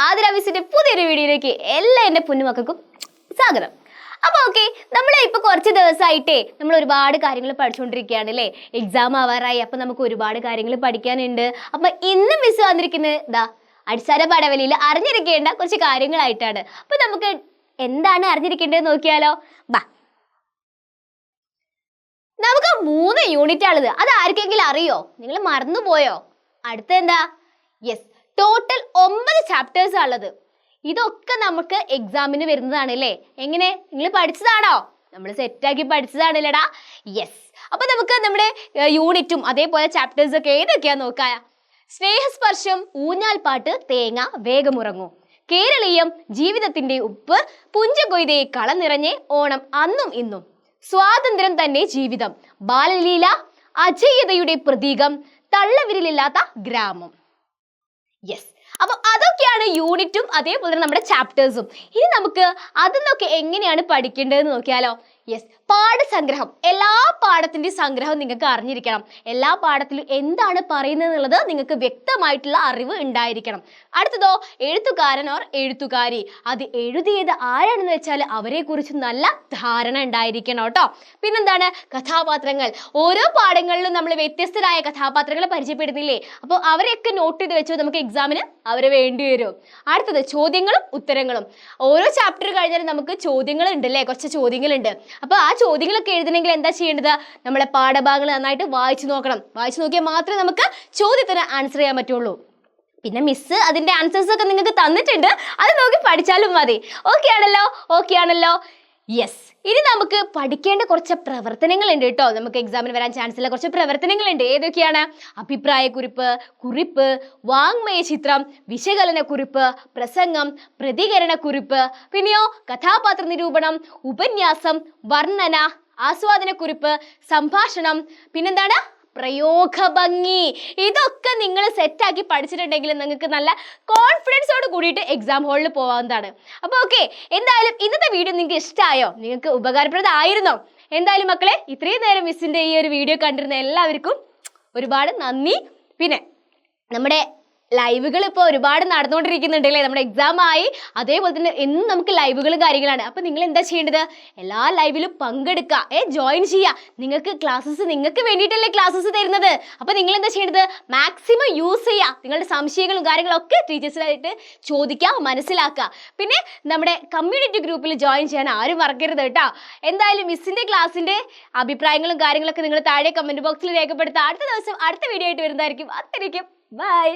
ആതിര മിസ്സിന്റെ പുതിയൊരു വീഡിയോയിലേക്ക് എല്ലാ എൻ്റെ പൊന്നുമക്കൾക്കും സ്വാഗതം. അപ്പോൾ ഓക്കെ, നമ്മൾ ഇപ്പോൾ കുറച്ച് ദിവസമായിട്ടേ നമ്മൾ ഒരുപാട് കാര്യങ്ങൾ പഠിച്ചുകൊണ്ടിരിക്കുകയാണ് അല്ലേ. എക്സാം ആവാറായി, അപ്പോൾ നമുക്ക് ഒരുപാട് കാര്യങ്ങൾ പഠിക്കാനുണ്ട്. അപ്പോൾ ഇന്ന് മിസ് വന്നിരിക്കുന്നത് അടിസ്ഥാന പാഠവലിയിൽ അറിഞ്ഞിരിക്കേണ്ട കുറച്ച് കാര്യങ്ങളായിട്ടാണ്. അപ്പോൾ നമുക്ക് എന്താണ് അറിഞ്ഞിരിക്കേണ്ടത് നോക്കിയാലോ. നമുക്ക് 3 യൂണിറ്റ് ആണത്. അത് ആർക്കെങ്കിലും അറിയോ? നിങ്ങൾ മറന്നുപോയോ? അടുത്ത എന്താ? യെസ്, ടോട്ടൽ 9 ചാപ്റ്റേഴ്സ് ഉള്ളത്. ഇതൊക്കെ നമുക്ക് എക്സാമിന് വരുന്നതാണ് അല്ലേ. എങ്ങനെ, നിങ്ങൾ പഠിച്ചതാണോ? നമ്മൾ സെറ്റാക്കി പഠിച്ചതാണല്ലേടാ. യെസ്, അപ്പൊ നമുക്ക് നമ്മുടെ യൂണിറ്റും അതേപോലെ ചാപ്റ്റേഴ്സ് ഒക്കെ ഏതൊക്കെയാ നോക്കാം. സ്നേഹസ്പർശം, ഊഞ്ഞാൽപ്പാട്ട്, തേങ്ങ, വേഗമുറങ്ങൂ, കേരളീയം, ജീവിതത്തിന്റെ ഉപ്പ്, പുഞ്ചകൊയ്തേ കളം നിറഞ്ഞേ, ഓണം അന്നും ഇന്നും, സ്വാതന്ത്ര്യം തന്നെ ജീവിതം, ബാലലീല, അജയ്യതയുടെ പ്രതീകം, തള്ളവിരലില്ലാത്ത ഗ്രാമം. യെസ്, അപ്പൊ അതൊക്കെയാണ് യൂണിറ്റും അതേപോലെ നമ്മുടെ ചാപ്റ്റേഴ്സും. ഇനി നമുക്ക് അതിന്നൊക്കെ എങ്ങനെയാണ് പഠിക്കേണ്ടതെന്ന് നോക്കിയാലോ. യെസ്, പാഠസംഗ്രഹം. എല്ലാ പാഠത്തിൻ്റെയും സംഗ്രഹം നിങ്ങൾക്ക് അറിഞ്ഞിരിക്കണം. എല്ലാ പാഠത്തിലും എന്താണ് പറയുന്നത് എന്നുള്ളത് നിങ്ങൾക്ക് വ്യക്തമായിട്ടുള്ള അറിവ് ഉണ്ടായിരിക്കണം. അടുത്തതോ, എഴുത്തുകാരൻ ഓർ എഴുത്തുകാരി. അത് എഴുതിയത് ആരാണെന്ന് വെച്ചാൽ അവരെ കുറിച്ച് നല്ല ധാരണ ഉണ്ടായിരിക്കണം കേട്ടോ. പിന്നെന്താണ്? കഥാപാത്രങ്ങൾ. ഓരോ പാഠങ്ങളിലും നമ്മൾ വ്യത്യസ്തരായ കഥാപാത്രങ്ങളെ പരിചയപ്പെടുന്നില്ലേ. അപ്പോൾ അവരെയൊക്കെ നോട്ട് ചെയ്ത് വെച്ചോ, നമുക്ക് എക്സാമിന് അവരെ വേണ്ടി വരും. അടുത്തത് ചോദ്യങ്ങളും ഉത്തരങ്ങളും. ഓരോ ചാപ്റ്റർ കഴിഞ്ഞാലും നമുക്ക് ചോദ്യങ്ങൾ ഉണ്ടല്ലേ, കുറച്ച് ചോദ്യങ്ങളുണ്ട്. അപ്പോൾ ആ ചോദ്യങ്ങളൊക്കെ എഴുതണമെങ്കിൽ എന്താ ചെയ്യേണ്ടത്? നമ്മളെ പാഠഭാഗങ്ങൾ നന്നായിട്ട് വായിച്ചു നോക്കണം. വായിച്ചു നോക്കിയാൽ മാത്രമേ നമുക്ക് ചോദ്യത്തിന് ആൻസർ ചെയ്യാൻ പറ്റുള്ളൂ. പിന്നെ മിസ് അതിന്റെ ആൻസേഴ്സ് ഒക്കെ നിങ്ങൾക്ക് തന്നിട്ടുണ്ട്, അത് നോക്കി പഠിച്ചാലും മതി. ഓക്കെ ആണല്ലോ. യെസ്, ഇനി നമുക്ക് പഠിക്കേണ്ട കുറച്ച് പ്രവർത്തനങ്ങളുണ്ട് കേട്ടോ. നമുക്ക് എക്സാമിന് വരാൻ ചാൻസ് ഉള്ള കുറച്ച് പ്രവർത്തനങ്ങളുണ്ട്. ഏതൊക്കെയാണ്? അഭിപ്രായക്കുറിപ്പ്, കുറിപ്പ്, വാങ്മയ ചിത്രം, വിശകലന കുറിപ്പ്, പ്രസംഗം, പ്രതികരണ കുറിപ്പ്, പിന്നെയോ കഥാപാത്ര നിരൂപണം, ഉപന്യാസം, വർണ്ണന, ആസ്വാദന കുറിപ്പ്, സംഭാഷണം, പിന്നെന്താണ്? പ്രയോഗഭംഗി. ഇതൊക്കെ നിങ്ങൾ സെറ്റാക്കി പഠിച്ചിട്ടുണ്ടെങ്കിൽ നിങ്ങൾക്ക് നല്ല കോൺഫിഡൻസോട് കൂടിയിട്ട് എക്സാം ഹാളിൽ പോകാവുന്നതാണ്. അപ്പോൾ ഓക്കെ, എന്തായാലും ഇന്നത്തെ വീഡിയോ നിങ്ങൾക്ക് ഇഷ്ടമായോ? നിങ്ങൾക്ക് ഉപകാരപ്രദമായിരുന്നോ? എന്തായാലും മക്കളെ, ഇത്രയും നേരം മിസ്സിൻ്റെ ഈ ഒരു വീഡിയോ കണ്ടിരുന്ന എല്ലാവർക്കും ഒരുപാട് നന്ദി. പിന്നെ നമ്മുടെ ലൈവുകൾ ഇപ്പോൾ ഒരുപാട് നടന്നുകൊണ്ടിരിക്കുന്നുണ്ട് അല്ലേ. നമ്മുടെ എക്സാം ആയി, അതേപോലെ തന്നെ എന്നും നമുക്ക് ലൈവുകളും കാര്യങ്ങളാണ്. അപ്പോൾ നിങ്ങൾ എന്താ ചെയ്യേണ്ടത്? എല്ലാ ലൈവിലും പങ്കെടുക്കുക, ജോയിൻ ചെയ്യുക. നിങ്ങൾക്ക് ക്ലാസ്സസ്, നിങ്ങൾക്ക് വേണ്ടിയിട്ടല്ലേ ക്ലാസ്സസ് തരുന്നത്. അപ്പോൾ നിങ്ങൾ എന്താ ചെയ്യേണ്ടത്? മാക്സിമം യൂസ് ചെയ്യുക. നിങ്ങളുടെ സംശയങ്ങളും കാര്യങ്ങളൊക്കെ ടീച്ചേഴ്സിനായിട്ട് ചോദിക്കുക, മനസ്സിലാക്കുക. പിന്നെ നമ്മുടെ കമ്മ്യൂണിറ്റി ഗ്രൂപ്പിൽ ജോയിൻ ചെയ്യാൻ ആരും മറക്കരുത് കേട്ടോ. എന്തായാലും മിസ്സിൻ്റെ ക്ലാസ്സിൻ്റെ അഭിപ്രായങ്ങളും കാര്യങ്ങളൊക്കെ നിങ്ങൾ താഴെ കമൻറ്റ് ബോക്സിൽ രേഖപ്പെടുത്തുക. അടുത്ത ദിവസം അടുത്ത വീഡിയോ ആയിട്ട് വരുന്നതായിരിക്കും. അത്രയ്ക്കും ബൈ.